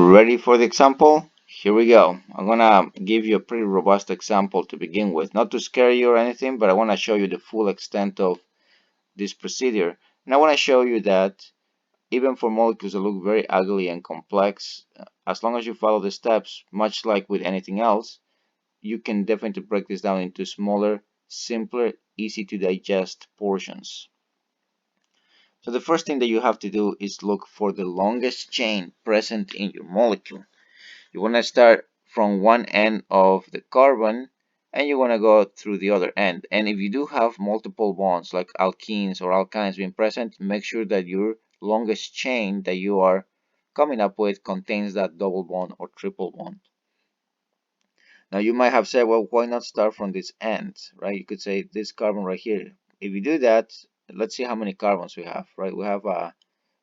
Ready for the example? Here we go. I'm gonna give you a pretty robust example to begin with. Not to scare you or anything, but I want to show you the full extent of this procedure. And I want to show you that even for molecules that look very ugly and complex, as long as you follow the steps, much like with anything else, you can definitely break this down into smaller, simpler, easy to digest portions. So the first thing that you have to do is look for the longest chain present in your molecule. You want to start from one end of the carbon and you want to go through the other end. And if you do have multiple bonds like alkenes or alkynes being present, make sure that your longest chain that you are coming up with contains that double bond or triple bond. Now you might have said, well, why not start from this end, right? You could say this carbon right here. If you do that, let's see how many carbons we have, right? We have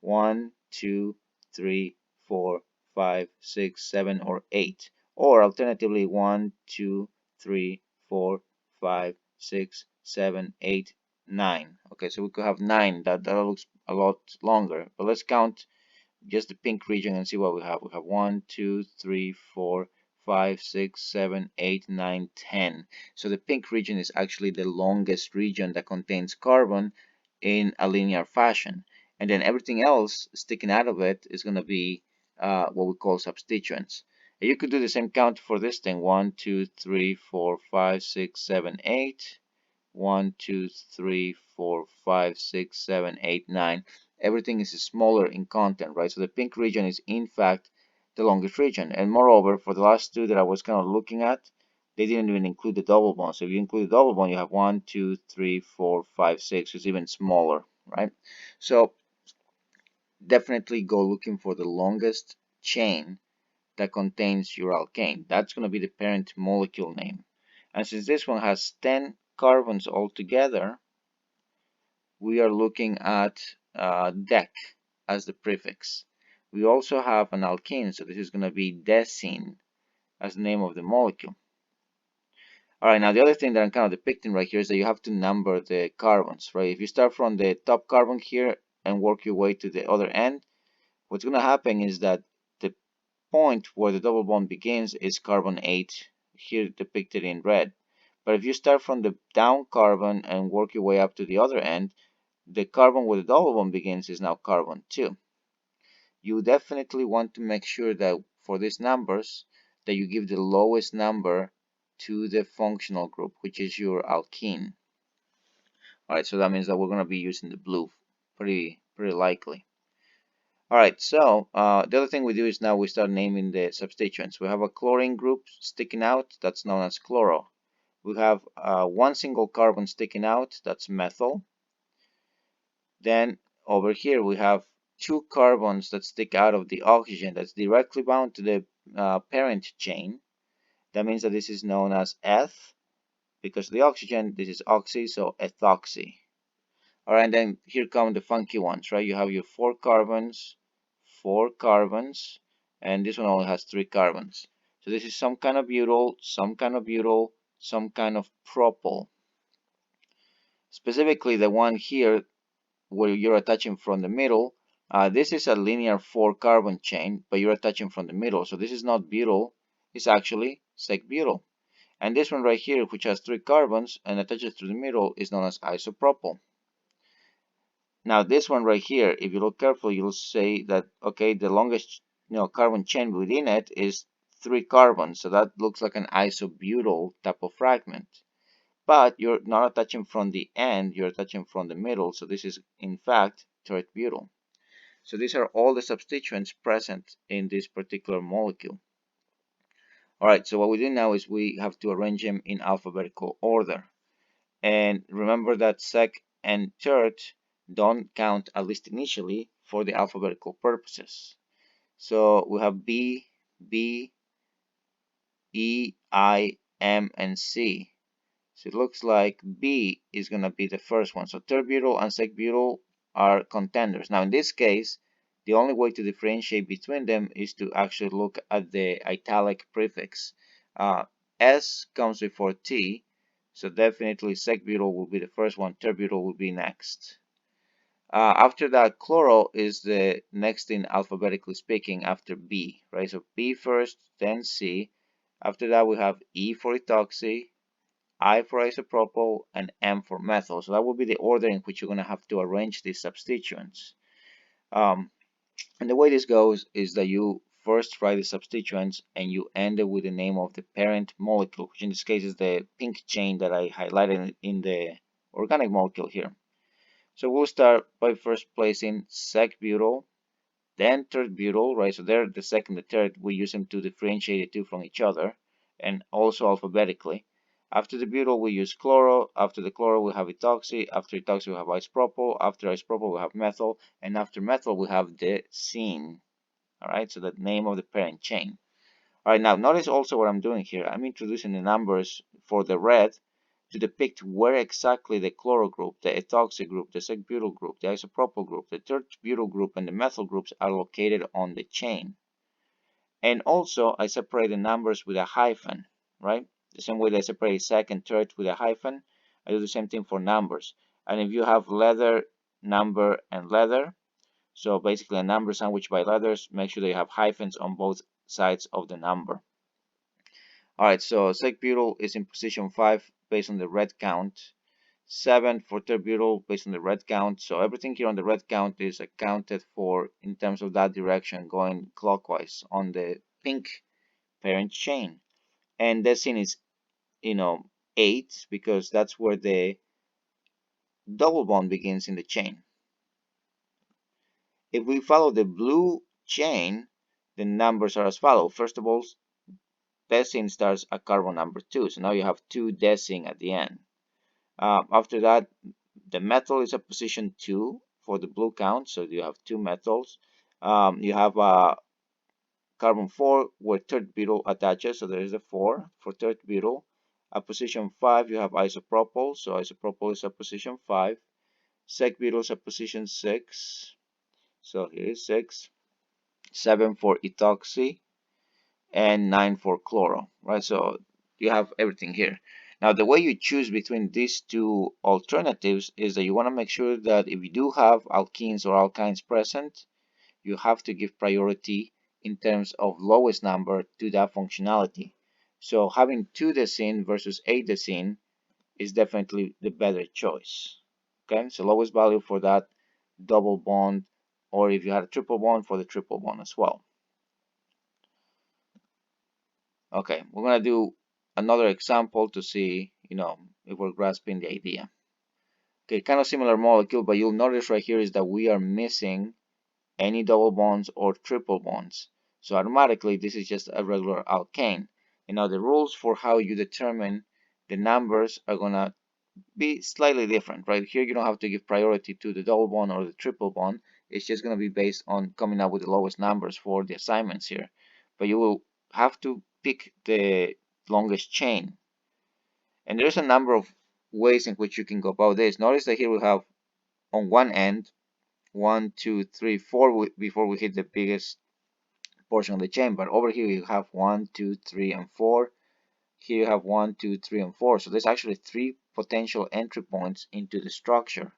1, 2, 3, 4, 5, 6, 7, or 8. Or alternatively, 1, 2, 3, 4, 5, 6, 7, 8, 9. Okay, so we could have 9. That looks a lot longer. But let's count just the pink region and see what we have. We have 1, 2, 3, 4, 5, 6, 7, 8, 9, 10. So the pink region is actually the longest region that contains carbon in a linear fashion. And then everything else sticking out of it is going to be what we call substituents. And you could do the same count for this thing. 1, 2, 3, 4, 5, 6, 7, 8. 1, 2, 3, 4, 5, 6, 7, 8, 9. Everything is smaller in content, right? So the pink region is in fact the longest region. And moreover, for the last two that I was kind of looking at, they didn't even include the double bond. So if you include the double bond, you have 1, 2, 3, 4, 5, 6. It's even smaller, right? So definitely go looking for the longest chain that contains your alkane. That's going to be the parent molecule name. And since this one has 10 carbons altogether, we are looking at dec as the prefix. We also have an alkene, so this is going to be decene as the name of the molecule. All right, now the other thing that I'm kind of depicting right here is that you have to number the carbons, right? If you start from the top carbon here and work your way to the other end, what's going to happen is that the point where the double bond begins is carbon 8, here depicted in red. But if you start from the down carbon and work your way up to the other end, the carbon where the double bond begins is now carbon 2. You definitely want to make sure that for these numbers that you give the lowest number to the functional group, which is your alkene. Alright, so that means that we're going to be using the blue, pretty likely. Alright, so the other thing we do is now we start naming the substituents. We have a chlorine group sticking out, that's known as chloro. We have one single carbon sticking out, that's methyl. Then over here we have two carbons that stick out of the oxygen that's directly bound to the parent chain. That means that this is known as eth. Because of the oxygen, this is oxy, so ethoxy. Alright, and then here come the funky ones, right? You have your four carbons, and this one only has 3 carbons. So this is some kind of butyl, some kind of butyl, some kind of propyl. Specifically, the one here where you're attaching from the middle, this is a linear 4 carbon chain, but you're attaching from the middle. So this is not butyl, it's actually sec-butyl. And this one right here, which has 3 carbons and attaches to the middle, is known as isopropyl. Now this one right here, if you look carefully, you'll say that, okay, the longest carbon chain within it is 3 carbons. So that looks like an isobutyl type of fragment. But you're not attaching from the end, you're attaching from the middle. So this is, in fact, tert-butyl. So these are all the substituents present in this particular molecule. Alright, so what we do now is we have to arrange them in alphabetical order. And remember that sec and tert don't count, at least initially, for the alphabetical purposes. So we have B, E, I, M, and C. So it looks like B is going to be the first one. So tert-butyl and sec-butyl are contenders. Now in this case, the only way to differentiate between them is to actually look at the italic prefix. S comes before T, so definitely sec-butyl will be the first one, tert-butyl will be next. After that, chloro is the next in alphabetically speaking after B, right? So B first, then C. After that, we have E for ethoxy, I for isopropyl, and M for methyl. So that will be the order in which you're going to have to arrange these substituents. And the way this goes is that you first write the substituents and you end it with the name of the parent molecule, which in this case is the pink chain that I highlighted in the organic molecule here. So we'll start by first placing sec-butyl, then tert-butyl, right? So there, the second, the third, we use them to differentiate the two from each other, and also alphabetically. After the butyl, we use chloro. After the chloro, we have ethoxy. After ethoxy, we have isopropyl. After isopropyl, we have methyl. And after methyl, we have the scene. All right, so the name of the parent chain. All right, now notice also what I'm doing here. I'm introducing the numbers for the red to depict where exactly the chloro group, the ethoxy group, the sec-butyl group, the isopropyl group, the tert-butyl group, and the methyl groups are located on the chain. And also, I separate the numbers with a hyphen, right? The same way that I separate sec and tert with a hyphen, I do the same thing for numbers. And if you have leather, number, and leather, so basically a number sandwiched by letters, make sure that you have hyphens on both sides of the number. All right, so sec-butyl is in position 5 based on the red count. 7 for tert-butyl based on the red count. So everything here on the red count is accounted for in terms of that direction going clockwise on the pink parent chain. And desin is, 8 because that's where the double bond begins in the chain. If we follow the blue chain, the numbers are as follows. First of all, desin starts at carbon number 2. So now you have 2 desin at the end. After that, the methyl is at position 2 for the blue count. So you have 2 methyls. You have carbon 4 where tert-butyl attaches. So there is a 4 for tert-butyl. At position 5, you have isopropyl. So isopropyl is at position 5. Sec-butyl is at position 6. So here is 6. 7 for ethoxy. And 9 for chloro, right? So you have everything here. Now, the way you choose between these two alternatives is that you want to make sure that if you do have alkenes or alkynes present, you have to give priority in terms of lowest number to that functionality. So having 2 desin versus 8 desin is definitely the better choice. Okay, so lowest value for that double bond, or if you had a triple bond, for the triple bond as well. Okay, we're gonna do another example to see, if we're grasping the idea. Okay, kind of similar molecule, but you'll notice right here is that we are missing any double bonds or triple bonds. So automatically, this is just a regular alkane. And now the rules for how you determine the numbers are gonna be slightly different, right? Here you don't have to give priority to the double bond or the triple bond. It's just gonna be based on coming up with the lowest numbers for the assignments here. But you will have to pick the longest chain. And there's a number of ways in which you can go about this. Notice that here we have on one end 1, 2, 3, 4 before we hit the biggest portion of the chain. But over here you have 1, 2, 3, and 4. Here you have 1, 2, 3, and 4. So there's actually 3 potential entry points into the structure.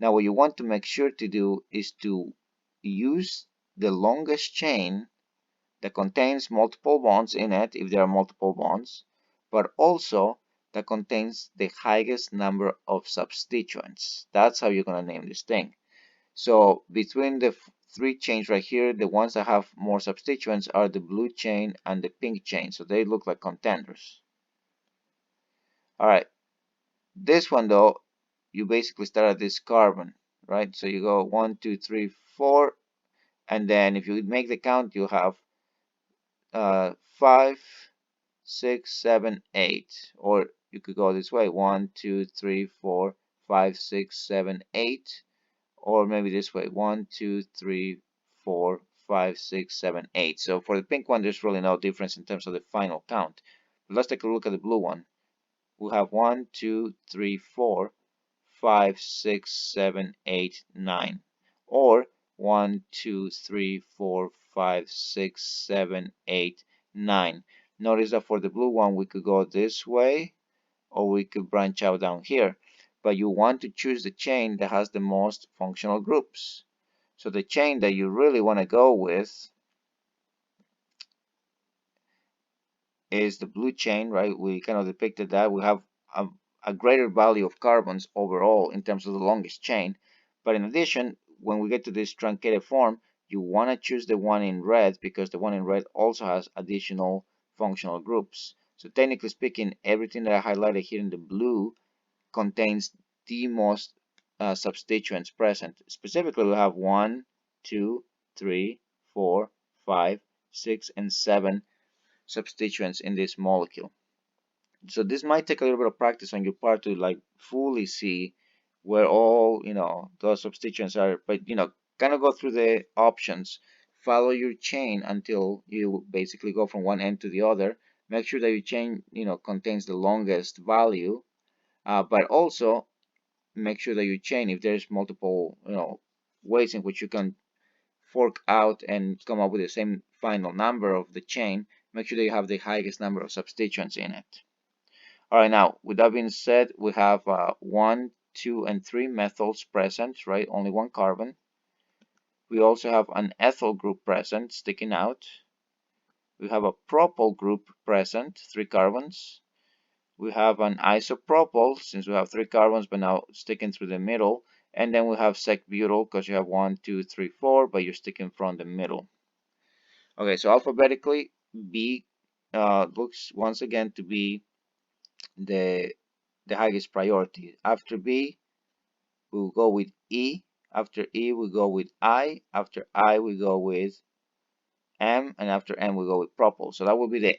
Now what you want to make sure to do is to use the longest chain that contains multiple bonds in it, if there are multiple bonds, but also that contains the highest number of substituents. That's how you're going to name this thing. So between the 3 chains right here, the ones that have more substituents are the blue chain and the pink chain. So they look like contenders. All right. This one though, you basically start at this carbon, right? So you go 1, 2, 3, 4, and then if you make the count, you have 5, 6, 7, 8, or you could go this way: 1, 2, 3, 4, 5, 6, 7, 8, or maybe this way: 1, 2, 3, 4, 5, 6, 7, 8. So for the pink one, there's really no difference in terms of the final count. But let's take a look at the blue one. We have 1, 2, 3, 4, 5, 6, 7, 8, 9, or 1, 2, 3, 4, 5, 6, 7, 8, 9. Notice that for the blue one, we could go this way, or we could branch out down here. but you want to choose the chain that has the most functional groups. So the chain that you really want to go with is the blue chain, right? We kind of depicted that. We have a greater value of carbons overall in terms of the longest chain. But in addition, when we get to this truncated form, you want to choose the one in red because the one in red also has additional functional groups. So technically speaking, everything that I highlighted here in the blue contains the most substituents present. Specifically, we have 1, 2, 3, 4, 5, 6, and 7 substituents in this molecule. So this might take a little bit of practice on your part to like fully see where all those substituents are, but kind of go through the options, follow your chain until you basically go from one end to the other. Make sure that your chain contains the longest value, but also make sure that your chain, if there's multiple ways in which you can fork out and come up with the same final number of the chain, make sure that you have the highest number of substituents in it. All right, now with that being said, we have 1, 2, and 3 methyls present, right? Only one carbon. We also have an ethyl group present, sticking out. We have a propyl group present, 3 carbons. We have an isopropyl, since we have 3 carbons, but now sticking through the middle. And then we have sec-butyl, because you have 1, 2, 3, 4, but you're sticking from the middle. Okay, so alphabetically, B looks once again to be the highest priority. After B, we'll go with E. After E, we go with I. After I, we go with M. And after M, we go with propyl. So that will be the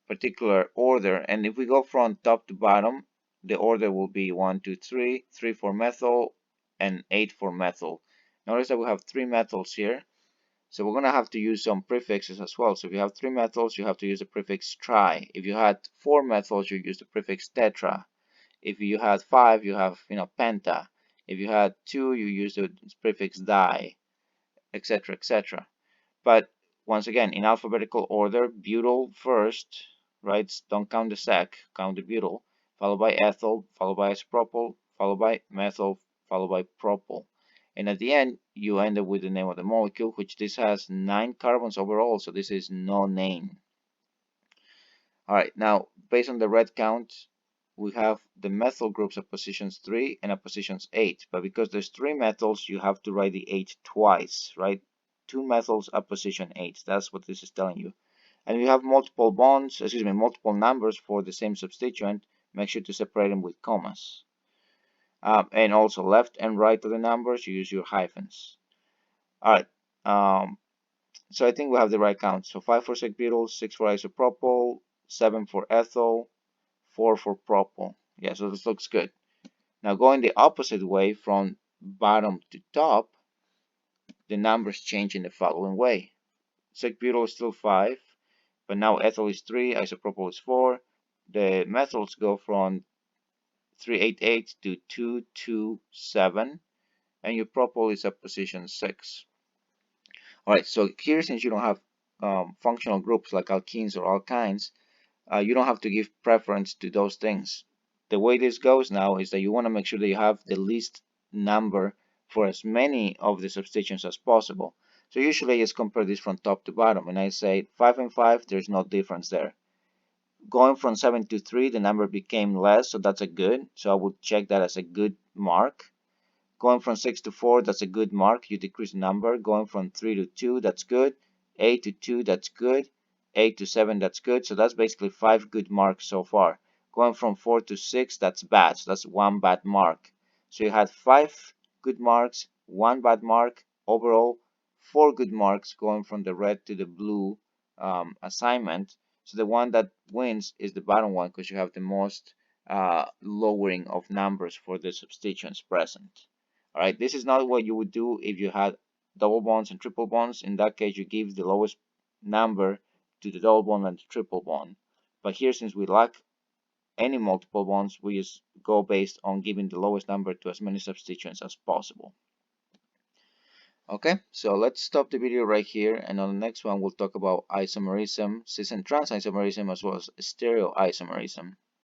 particular order. And if we go from top to bottom, the order will be 1, 2, 3, 3 for methyl, and 8 for methyl. Notice that we have 3 methyls here. So we're going to have to use some prefixes as well. So if you have 3 methyls, you have to use the prefix tri. If you had 4 methyls, you use the prefix tetra. If you had 5, you have penta. If you had 2, you use the prefix di, etc., etc. But once again, in alphabetical order, butyl first, right? Don't count the sec, count the butyl, followed by ethyl, followed by isopropyl, followed by methyl, followed by propyl. And at the end, you end up with the name of the molecule, which this has 9 carbons overall, so this is nonane. All right, now based on the red count, we have the methyl groups at positions 3 and at positions 8. But because there's 3 methyls, you have to write the 8 twice, right? 2 methyls at position 8. That's what this is telling you. And you have multiple bonds, multiple numbers for the same substituent. Make sure to separate them with commas. And also left and right of the numbers, you use your hyphens. All right. So I think we have the right count. So 5 for sec-butyl, 6 for isopropyl, 7 for ethyl, 4 for propyl. Yeah, so this looks good. Now going the opposite way from bottom to top, the numbers change in the following way. Sec-butyl is still 5, but now ethyl is 3, isopropyl is 4. The methyls go from 388 to 227, and your propyl is at position 6. Alright, so here since you don't have functional groups like alkenes or alkynes, you don't have to give preference to those things. The way this goes now is that you want to make sure that you have the least number for as many of the substituents as possible. So usually I just compare this from top to bottom, and I say 5 and 5, there's no difference there. Going from 7 to 3, the number became less, so that's a good. So I would check that as a good mark. Going from 6 to 4, that's a good mark. You decrease the number. Going from 3 to 2, that's good. 8 to 2, that's good. 8 to 7, that's good. So that's basically 5 good marks so far. Going from 4 to 6, that's bad. So that's 1 bad mark. So you had 5 good marks, 1 bad mark. Overall, 4 good marks going from the red to the blue assignment. So the one that wins is the bottom one because you have the most lowering of numbers for the substituents present. All right, this is not what you would do if you had double bonds and triple bonds. In that case, you give the lowest number to the double bond and the triple bond. But here, since we lack any multiple bonds, we just go based on giving the lowest number to as many substituents as possible. Okay, so let's stop the video right here, and on the next one we'll talk about isomerism, cis and trans isomerism, as well as stereoisomerism.